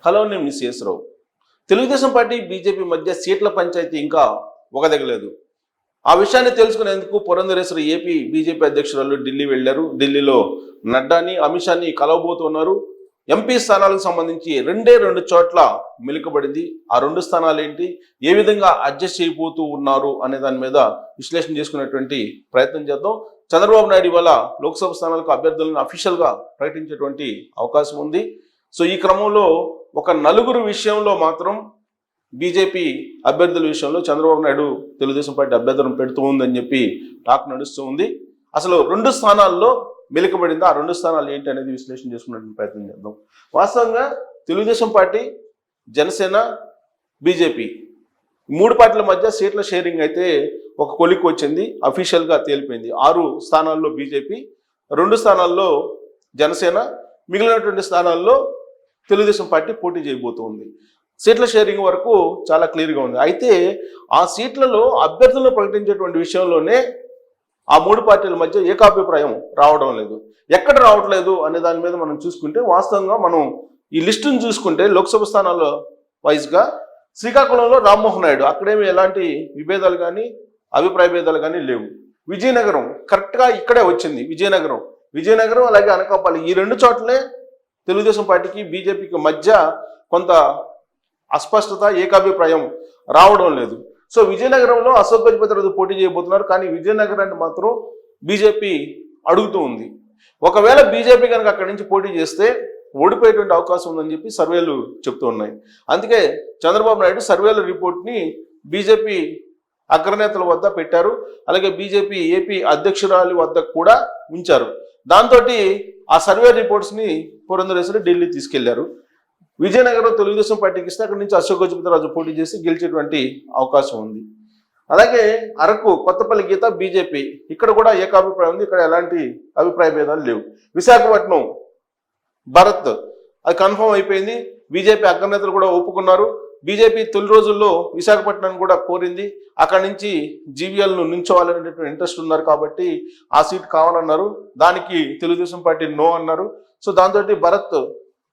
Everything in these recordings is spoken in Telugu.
హలో, నేను మిస్ రావు. తెలుగుదేశం పార్టీ బీజేపీ మధ్య సీట్ల పంచాయతీ ఇంకా ఒగదగలేదు. ఆ విషయాన్ని తెలుసుకునేందుకు పురంధరేశ్వరి ఏపీ బీజేపీ అధ్యక్షురాలు ఢిల్లీ వెళ్లారు. ఢిల్లీలో నడ్డాని, అమిత్ షాని కలవబోతున్నారు. ఎంపీ స్థానాలకు సంబంధించి రెండు చోట్ల మెలుకబడింది. ఆ 2 స్థానాలు ఏంటి, ఏ విధంగా అడ్జస్ట్ చేయబోతూ ఉన్నారు అనే దాని మీద విశ్లేషణ చేసుకునేటువంటి ప్రయత్నం చేద్దాం. చంద్రబాబు నాయుడు ఇవాళ లోక్సభ స్థానాలకు అభ్యర్థులను అఫీషియల్గా ప్రకటించేటువంటి అవకాశం ఉంది. సో ఈ క్రమంలో ఒక 4 విషయంలో మాత్రం బీజేపీ అభ్యర్థుల విషయంలో చంద్రబాబు నాయుడు తెలుగుదేశం పార్టీ అభ్యర్థులను పెడుతూ ఉందని చెప్పి టాక్ నడుస్తూ ఉంది. అసలు 2 స్థానాల్లో మెలికబడింది. ఆ 2 స్థానాలు ఏంటి అనేది విశ్లేషణ చేసుకునేటువంటి ప్రయత్నం చేద్దాం. వాస్తవంగా తెలుగుదేశం పార్టీ, జనసేన, బీజేపీ 3 పార్టీల మధ్య సీట్ల షేరింగ్ అయితే ఒక కొలిక్కి వచ్చింది. అఫీషియల్గా తేలిపోయింది. 6 స్థానాల్లో బీజేపీ, 2 స్థానాల్లో జనసేన, మిగిలినటువంటి స్థానాల్లో తెలుగుదేశం పార్టీ పోటీ చేయబోతుంది. సీట్ల షేరింగ్ వరకు చాలా క్లియర్గా ఉంది. అయితే ఆ సీట్లలో అభ్యర్థులను ప్రకటించేటువంటి విషయంలోనే ఆ 3 పార్టీల మధ్య ఏకాభిప్రాయం రావడం లేదు. ఎక్కడ రావట్లేదు అనే దాని మీద మనం చూసుకుంటే, వాస్తవంగా మనం ఈ లిస్టును చూసుకుంటే లోక్సభ స్థానాల వైజ్గా శ్రీకాకుళంలో రామ్మోహన్ నాయుడు, అక్కడేమి ఎలాంటి విభేదాలు కానీ అభిప్రాయ భేదాలు కానీ లేవు. విజయనగరం కరెక్ట్గా ఇక్కడే వచ్చింది. విజయనగరం అలాగే అనకాపల్లి, ఈ 2 చోట్లే తెలుగుదేశం పార్టీకి బీజేపీకి మధ్య కొంత అస్పష్టత, ఏకాభిప్రాయం రావడం లేదు. సో విజయనగరంలో అశోక్ గజపతిరాజు పోటీ చేయబోతున్నారు. కానీ విజయనగరాన్ని మాత్రం బీజేపీ అడుగుతూ ఉంది. ఒకవేళ బీజేపీ కనుక అక్కడి నుంచి పోటీ చేస్తే ఓడిపోయేటువంటి అవకాశం ఉందని చెప్పి సర్వేలు చెప్తూ ఉన్నాయి. అందుకే చంద్రబాబు నాయుడు సర్వేల రిపోర్ట్ని బీజేపీ అగ్రనేతల వద్ద పెట్టారు. అలాగే బీజేపీ ఏపీ అధ్యక్షురాలి వద్ద కూడా ఉంచారు. దాంతో ఆ సర్వే రిపోర్ట్స్ని పురంధరేశ్వరి ఢిల్లీ తీసుకెళ్లారు. విజయనగరం తెలుగుదేశం పార్టీకి ఇస్తే అక్కడి నుంచి అశోక్ గజపతిరాజు పోటీ చేసి గెలిచేటువంటి అవకాశం ఉంది. అలాగే అరకు, కొత్తపల్లి గీత బీజేపీ, ఇక్కడ కూడా ఏకాభిప్రాయం ఉంది. ఇక్కడ ఎలాంటి అభిప్రాయ భేదాలు లేవు. విశాఖపట్నం భరత్, అది కన్ఫర్మ్ అయిపోయింది. బీజేపీ అగ్రనేతలు కూడా ఒప్పుకున్నారు. బీజేపీ తొలి రోజుల్లో విశాఖపట్నాన్ని కూడా కోరింది. అక్కడి నుంచి జీవీఎల్ను నుంచోవాలనేటువంటి ఇంట్రెస్ట్ ఉన్నారు కాబట్టి ఆ సీట్ కావాలన్నారు. దానికి తెలుగుదేశం పార్టీ నో అన్నారు. సో దాంతో భరత్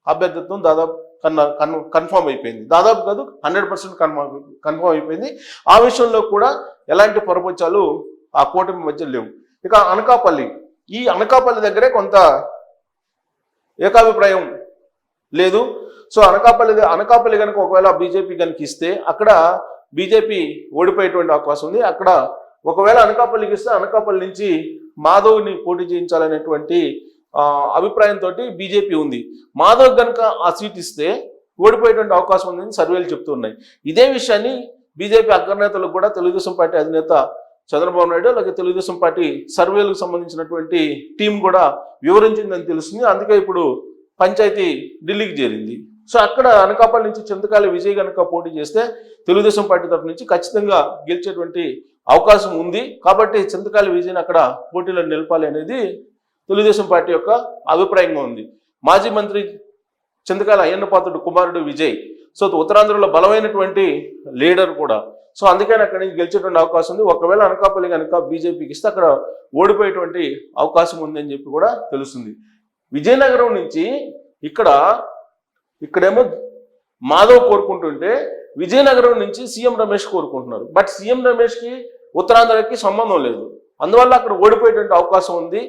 అభ్యర్థిత్వం దాదాపు కన్ఫర్మ్ అయిపోయింది. దాదాపు కాదు, 100% కన్ఫర్మ్ అయిపోయింది. ఆ విషయంలో కూడా ఎలాంటి పొరపచ్చాలు ఆ కూటమి మధ్య లేవు. ఇక అనకాపల్లి, ఈ అనకాపల్లి దగ్గరే కొంత ఏకాభిప్రాయం లేదు. సో అనకాపల్లి కనుక ఒకవేళ బీజేపీ కనుక ఇస్తే అక్కడ బీజేపీ ఓడిపోయేటువంటి అవకాశం ఉంది. అక్కడ ఒకవేళ అనకాపల్లికి ఇస్తే అనకాపల్లి నుంచి మాధవ్ని పోటీ చేయించాలనేటువంటి అభిప్రాయంతో బీజేపీ ఉంది. మాధవ్ కనుక ఆ సీట్ ఇస్తే ఓడిపోయేటువంటి అవకాశం ఉందని సర్వేలు చెప్తున్నాయి. ఇదే విషయాన్ని బీజేపీ అగ్రనేతలకు కూడా తెలుగుదేశం పార్టీ అధినేత చంద్రబాబు నాయుడు, అలాగే తెలుగుదేశం పార్టీ సర్వేలకు సంబంధించినటువంటి టీం కూడా వివరించిందని తెలుస్తుంది. అందుకే ఇప్పుడు పంచాయతీ ఢిల్లీకి చేరింది. సో అక్కడ అనకాపల్లి నుంచి చింతకాయల విజయ్ కనుక పోటీ చేస్తే తెలుగుదేశం పార్టీ తరఫు నుంచి ఖచ్చితంగా గెలిచేటువంటి అవకాశం ఉంది. కాబట్టి చింతకాయల విజయ్ని అక్కడ పోటీలో నిలపాలి అనేది తెలుగుదేశం పార్టీ యొక్క అభిప్రాయంగా ఉంది. మాజీ మంత్రి చింతకాయల అయ్యన్నపాత్రుడు కుమారుడు విజయ్, సో ఉత్తరాంధ్రలో బలమైనటువంటి లీడర్ కూడా. సో అందుకని అక్కడి నుంచి గెలిచేటువంటి అవకాశం ఉంది. ఒకవేళ అనకాపల్లి కనుక బీజేపీకి ఇస్తే అక్కడ ఓడిపోయేటువంటి అవకాశం ఉంది అని చెప్పి కూడా తెలుస్తుంది. విజయనగరం నుంచి ఇక్కడేమో మాధవ్ కోరుకుంటుంటే విజయనగరం నుంచి సీఎం రమేష్ కోరుకుంటున్నారు. బట్ సీఎం రమేష్కి ఉత్తరాంధ్రకి సంబంధం లేదు. అందువల్ల అక్కడ ఓడిపోయేటువంటి అవకాశం ఉంది.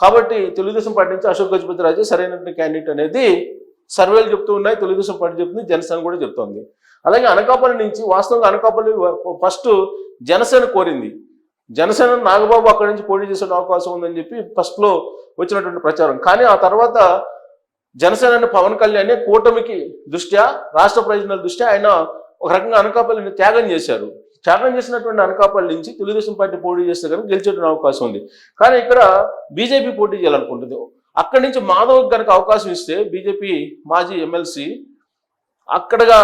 కాబట్టి తెలుగుదేశం పార్టీ నుంచి అశోక్ గజపతిరాజు సరైనటువంటి క్యాండిడేట్ అనేది సర్వేలు చెప్తూ ఉన్నాయి. తెలుగుదేశం పార్టీ చెప్తుంది, జనసేన కూడా చెప్తోంది. అలాగే అనకాపల్లి నుంచి వాస్తవంగా అనకాపల్లి ఫస్ట్ జనసేన కోరింది. జనసేన నాగబాబు అక్కడి నుంచి పోటీ చేసే అవకాశం ఉందని చెప్పి ఫస్ట్లో వచ్చినటువంటి ప్రచారం. కానీ ఆ తర్వాత జనసేన పవన్ కళ్యాణ్ కూటమికి దృష్ట్యా, రాష్ట్ర ప్రయోజనాల దృష్ట్యా ఆయన ఒక రకంగా అనకాపల్లిని త్యాగం చేశారు. త్యాగం చేసినటువంటి అనకాపల్లి నుంచి తెలుగుదేశం పార్టీ పోటీ చేస్తే కనుక గెలిచేటువంటి అవకాశం ఉంది. కానీ ఇక్కడ బీజేపీ పోటీ చేయాలనుకుంటుంది. అక్కడి నుంచి మాధవ్ కనుక అవకాశం ఇస్తే బీజేపీ మాజీ ఎమ్మెల్సీ అక్కడగా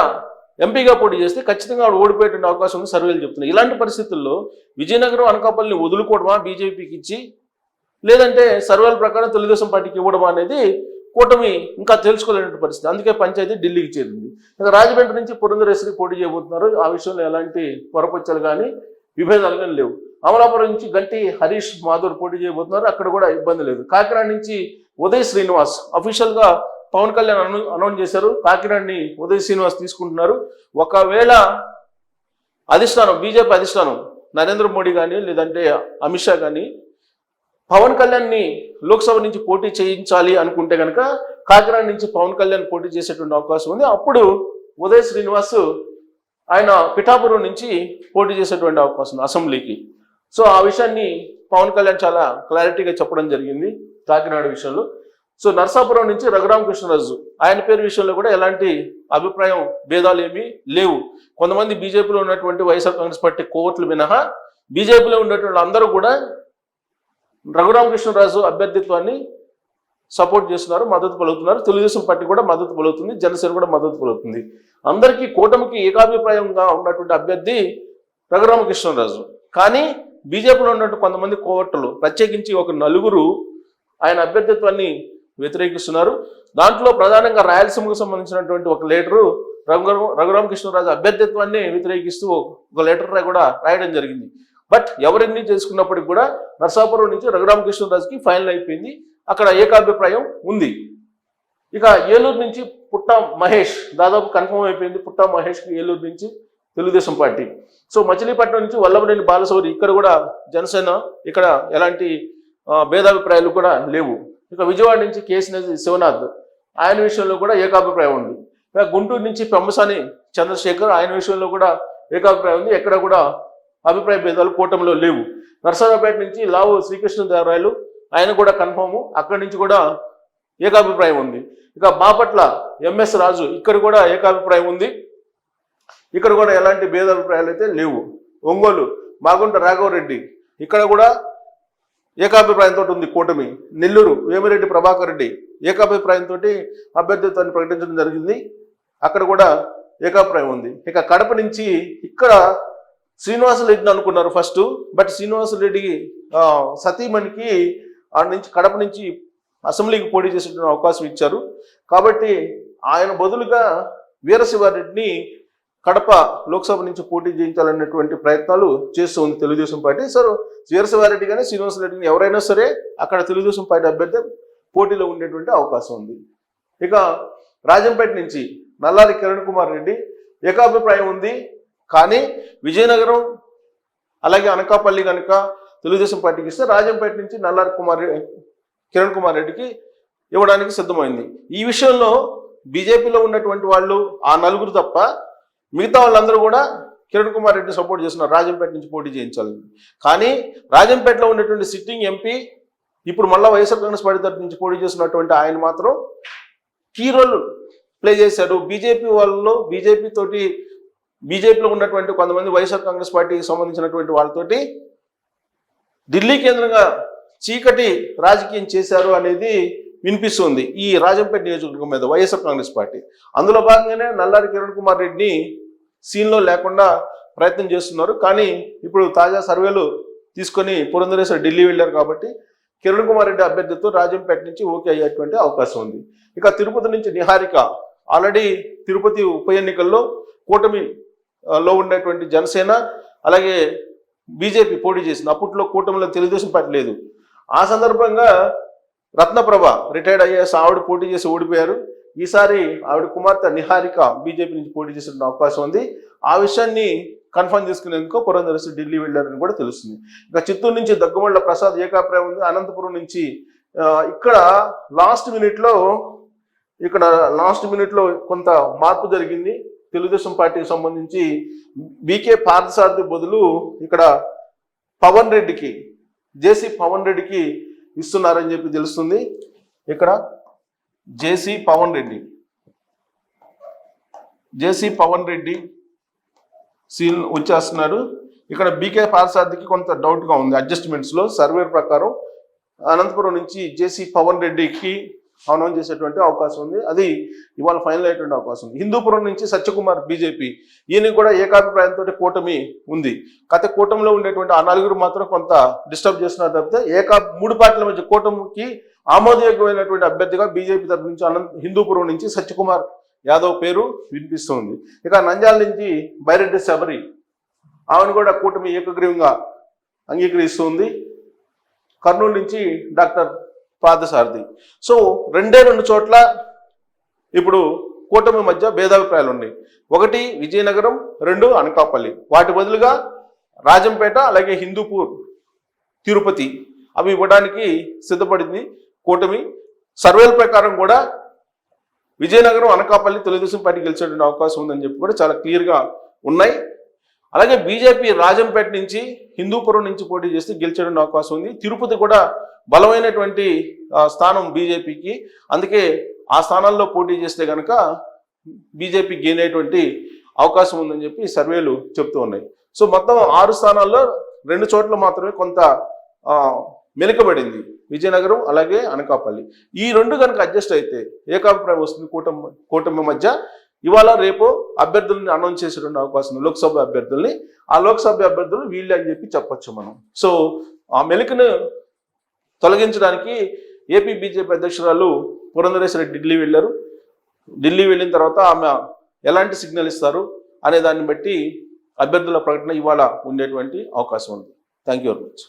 ఎంపీగా పోటీ చేస్తే ఖచ్చితంగా ఆవిడ ఓడిపోయేటువంటి అవకాశం ఉంది సర్వేలు చెప్తున్నాయి. ఇలాంటి పరిస్థితుల్లో విజయనగరం, అనకాపల్లిని వదులుకోవడమా బీజేపీకి ఇచ్చి, లేదంటే సర్వేల ప్రకారం తెలుగుదేశం పార్టీకి ఇవ్వడమా అనేది కూటమి ఇంకా తెలుసుకోలేనటువంటి పరిస్థితి. అందుకే పంచాయతీ ఢిల్లీకి చేరింది. ఇక రాజమండ్రి నుంచి పురంధరేశ్వరి పోటీ చేయబోతున్నారు. ఆ విషయంలో ఎలాంటి పొరపచ్చలు కానీ విభేదాలు కానీ లేవు. అమలాపురం నుంచి గంటి హరీష్ మాధుర్ పోటీ చేయబోతున్నారు. అక్కడ కూడా ఇబ్బంది లేదు. కాకినాడ నుంచి ఉదయ్ శ్రీనివాస్ అఫీషియల్గా పవన్ కళ్యాణ్ అనౌన్స్ చేశారు, కాకినాడని ఉదయ్ శ్రీనివాస్ తీసుకుంటున్నారు. ఒకవేళ అధిష్టానం, బీజేపీ అధిష్టానం నరేంద్ర మోడీ కానీ లేదంటే అమిత్ షా కానీ పవన్ కళ్యాణ్ని లోక్సభ నుంచి పోటీ చేయించాలి అనుకుంటే కనుక కాకినాడ నుంచి పవన్ కళ్యాణ్ పోటీ చేసేటువంటి అవకాశం ఉంది. అప్పుడు ఉదయ్ శ్రీనివాస్ ఆయన పిఠాపురం నుంచి పోటీ చేసేటువంటి అవకాశం ఉంది అసెంబ్లీకి. సో ఆ విషయాన్ని పవన్ కళ్యాణ్ చాలా క్లారిటీగా చెప్పడం జరిగింది కాకినాడ విషయంలో. సో నరసాపురం నుంచి రఘురామకృష్ణరాజు ఆయన పేరు విషయంలో కూడా ఎలాంటి అభిప్రాయం భేదాలు ఏమీ లేవు. కొంతమంది బీజేపీలో ఉన్నటువంటి వైఎస్ఆర్ కాంగ్రెస్ పార్టీ కోవట్లు మినహా బీజేపీలో ఉన్నటువంటి అందరూ కూడా రఘురామకృష్ణరాజు అభ్యర్థిత్వాన్ని సపోర్ట్ చేస్తున్నారు, మద్దతు పలుకుతున్నారు. తెలుగుదేశం పార్టీ కూడా మద్దతు పలుకుతుంది, జనసేన కూడా మద్దతు పలుకుతుంది. అందరికీ కూటమికి ఏకాభిప్రాయంగా ఉన్నటువంటి అభ్యర్థి రఘురామకృష్ణరాజు. కానీ బీజేపీలో ఉన్నటువంటి కొంతమంది కోవట్టలు, ప్రత్యేకించి ఒక నలుగురు ఆయన అభ్యర్థిత్వాన్ని వ్యతిరేకిస్తున్నారు. దాంట్లో ప్రధానంగా రాయలసీమకు సంబంధించినటువంటి ఒక లీడరు రఘురామకృష్ణరాజు అభ్యర్థిత్వాన్ని వ్యతిరేకిస్తూ ఒక లెటర్ కూడా రాయడం జరిగింది. బట్ ఎవరిని చేసుకున్నప్పటికి కూడా నరసాపురం నుంచి రఘురామకృష్ణరాజుకి ఫైనల్ అయిపోయింది, అక్కడ ఏకాభిప్రాయం ఉంది. ఇక ఏలూరు నుంచి పుట్ట మహేష్ దాదాపు కన్ఫర్మ్ అయిపోయింది. పుట్ట మహేష్కి ఏలూరు నుంచి తెలుగుదేశం పార్టీ. సో మచిలీపట్నం నుంచి వల్లభనేని బాలశౌరి, ఇక్కడ కూడా జనసేన, ఇక్కడ ఎలాంటి భేదాభిప్రాయాలు కూడా లేవు. ఇక విజయవాడ నుంచి కేసీఆర్ శివనాథ్, ఆయన విషయంలో కూడా ఏకాభిప్రాయం ఉంది. ఇక గుంటూరు నుంచి పెమ్మసాని చంద్రశేఖర్, ఆయన విషయంలో కూడా ఏకాభిప్రాయం ఉంది. ఎక్కడ కూడా అభిప్రాయ భేదాలు కూటమిలో లేవు. నరసరావుపేట నుంచి లావు శ్రీకృష్ణదేవరాయలు, ఆయన కూడా కన్ఫర్ము, అక్కడి నుంచి కూడా ఏకాభిప్రాయం ఉంది. ఇక బాపట్ల ఎంఎస్ రాజు, ఇక్కడ కూడా ఏకాభిప్రాయం ఉంది, ఇక్కడ కూడా ఎలాంటి భేదాభిప్రాయాలు అయితే లేవు. ఒంగోలు మాగుంట రాఘవరెడ్డి, ఇక్కడ కూడా ఏకాభిప్రాయంతో ఉంది కూటమి. నెల్లూరు వేమిరెడ్డి ప్రభాకర్ రెడ్డి ఏకాభిప్రాయంతో అభ్యర్థిత్వాన్ని ప్రకటించడం జరిగింది, అక్కడ కూడా ఏకాభిప్రాయం ఉంది. ఇక కడప నుంచి ఇక్కడ శ్రీనివాసరెడ్డిని అనుకున్నారు ఫస్ట్, బట్ శ్రీనివాసరెడ్డి సతీమణికి ఆ నుంచి కడప నుంచి అసెంబ్లీకి పోటీ చేసే అవకాశం ఇచ్చారు. కాబట్టి ఆయన బదులుగా వీరశివారెడ్డిని కడప లోక్సభ నుంచి పోటీ చేయించాలనేటువంటి ప్రయత్నాలు చేస్తూ ఉంది తెలుగుదేశం పార్టీ. సో వీరశివారెడ్డి కానీ శ్రీనివాసరెడ్డిని ఎవరైనా సరే అక్కడ తెలుగుదేశం పార్టీ అభ్యర్థి పోటీలో ఉండేటువంటి అవకాశం ఉంది. ఇక రాజంపేట నుంచి నల్లారి కిరణ్ కుమార్ రెడ్డి ఏకాభిప్రాయం ఉంది, కానీ విజయనగరం అలాగే అనకాపల్లి కనుక తెలుగుదేశం పార్టీకి ఇస్తే రాజంపేట నుంచి నల్లారి కిరణ్ కుమార్ రెడ్డికి ఇవ్వడానికి సిద్ధమైంది. ఈ విషయంలో బీజేపీలో ఉన్నటువంటి వాళ్ళు ఆ నలుగురు తప్ప మిగతా వాళ్ళందరూ కూడా కిరణ్ కుమార్ రెడ్డి సపోర్ట్ చేస్తున్నారు రాజంపేట నుంచి పోటీ చేయించాలని. కానీ రాజంపేటలో ఉన్నటువంటి సిట్టింగ్ ఎంపీ ఇప్పుడు మళ్ళీ వైఎస్ఆర్ కాంగ్రెస్ పార్టీ తరఫు నుంచి పోటీ చేస్తున్నటువంటి ఆయన మాత్రం కీ రోల్ ప్లే చేశారు. బీజేపీ వాళ్ళలో బీజేపీలో ఉన్నటువంటి కొంతమంది వైఎస్ఆర్ కాంగ్రెస్ పార్టీకి సంబంధించినటువంటి వాళ్ళతోటి ఢిల్లీ కేంద్రంగా చీకటి రాజకీయం చేశారు అనేది వినిపిస్తుంది ఈ రాజంపేట నియోజకవర్గం మీద వైఎస్ఆర్ కాంగ్రెస్ పార్టీ. అందులో భాగంగానే నల్లారి కిరణ్ కుమార్ రెడ్డిని సీన్లో లేకుండా ప్రయత్నం చేస్తున్నారు. కానీ ఇప్పుడు తాజా సర్వేలు తీసుకొని పురంధరేశ్వర ఢిల్లీ వెళ్ళారు కాబట్టి కిరణ్ కుమార్ రెడ్డి అభ్యర్థితో రాజంపేట నుంచి ఓకే అయ్యేటువంటి అవకాశం ఉంది. ఇక తిరుపతి నుంచి నిహారిక, ఆల్రెడీ తిరుపతి ఉప ఎన్నికల్లో కూటమిలో ఉండేటువంటి జనసేన అలాగే బీజేపీ పోటీ చేసింది. అప్పట్లో కూటమిలో తెలుగుదేశం పార్టీ లేదు. ఆ సందర్భంగా రత్నప్రభ రిటైర్డ్ అయ్యేసి ఆవిడ పోటీ చేసి ఓడిపోయారు. ఈసారి ఆవిడ కుమార్తె నిహారిక బీజేపీ నుంచి పోటీ చేసే అవకాశం ఉంది. ఆ విషయాన్ని కన్ఫర్మ్ చేసుకునేందుకు పురంధరేశ్వర ఢిల్లీ వెళ్ళారని కూడా తెలుస్తుంది. ఇక చిత్తూరు నుంచి దగ్గుమళ్ళ ప్రసాద్ ఏకాభిప్రాయం ఉంది. అనంతపురం నుంచి ఇక్కడ లాస్ట్ మినిట్లో కొంత మార్పు జరిగింది. తెలుగుదేశం పార్టీకి సంబంధించి బీకే పార్థసారథి బదులు ఇక్కడ పవన్ రెడ్డికి, జేసీ పవన్ రెడ్డికి ఇస్తున్నారని చెప్పి తెలుస్తుంది. ఇక్కడ జేసీ పవన్ రెడ్డి సీన్ వచ్చేస్తున్నారు. ఇక్కడ బీకే పార్థసారథికి కొంత డౌట్గా ఉంది అడ్జస్ట్మెంట్స్లో. సర్వే ప్రకారం అనంతపురం నుంచి జేసీ పవన్ రెడ్డికి అనౌన్స్ చేసేటువంటి అవకాశం ఉంది. అది ఇవాళ ఫైనల్ అయ్యేటువంటి అవకాశం ఉంది. హిందూపురం నుంచి సత్యకుమార్ బీజేపీ, ఈయన కూడా ఏకాభిప్రాయంతో కూటమి ఉంది. గత కూటమిలో ఉండేటువంటి ఆ నలుగురు మాత్రం కొంత డిస్టర్బ్ చేస్తున్నారు తప్పితే మూడు పార్టీల మధ్య కూటమికి ఆమోదయోగ్యమైనటువంటి అభ్యర్థిగా బీజేపీ తరఫు నుంచి హిందూపురం నుంచి సత్యకుమార్ యాదవ్ పేరు వినిపిస్తుంది. ఇక నంద్యాల నుంచి బైరెడ్డి శబరి, ఆమెను కూడా కూటమి ఏకగ్రీవంగా అంగీకరిస్తుంది. కర్నూలు నుంచి డాక్టర్ పార్థసారథి. సో 2 చోట్ల ఇప్పుడు కూటమి మధ్య భేదాభిప్రాయాలు ఉన్నాయి. ఒకటి విజయనగరం, రెండు అనకాపల్లి. వాటి బదులుగా రాజంపేట అలాగే హిందూపూర్, తిరుపతి అవి ఇవ్వడానికి సిద్ధపడింది కూటమి. సర్వేల ప్రకారం కూడా విజయనగరం, అనకాపల్లి తెలుగుదేశం పార్టీ గెలిచేటువంటి అవకాశం ఉందని చెప్పి కూడా చాలా క్లియర్గా ఉన్నాయి. అలాగే బీజేపీ రాజంపేట నుంచి, హిందూపురం నుంచి పోటీ చేస్తే గెలిచేటువంటి అవకాశం ఉంది. తిరుపతి కూడా బలమైనటువంటి స్థానం బీజేపీకి, అందుకే ఆ స్థానాల్లో పోటీ చేస్తే కనుక బీజేపీ గెయిన్ అయ్యేటువంటి అవకాశం ఉందని చెప్పి సర్వేలు చెప్తూ ఉన్నాయి. సో మొత్తం 6 స్థానాల్లో 2 చోట్ల మాత్రమే కొంత మెలికబడింది, విజయనగరం అలాగే అనకాపల్లి. ఈ 2 కనుక అడ్జస్ట్ అయితే ఏకాభిప్రాయం వస్తుంది కూటమి మధ్య. ఇవాళ రేపు అభ్యర్థుల్ని అనౌన్స్ చేసేటువంటి అవకాశం ఉంది, లోక్సభ అభ్యర్థుల్ని. ఆ లోక్సభ అభ్యర్థులు వీళ్ళే అని చెప్పి చెప్పొచ్చు మనం. సో ఆ మెలికను తొలగించడానికి ఏపీ బీజేపీ అధ్యక్షురాలు పురంధరేశ్వరి ఢిల్లీ వెళ్ళారు. ఢిల్లీ వెళ్ళిన తర్వాత ఆమె ఎలాంటి సిగ్నల్ ఇస్తారు అనే దాన్ని బట్టి అభ్యర్థుల ప్రకటన ఇవాళ ఉండేటువంటి అవకాశం ఉంది. Thank you very much.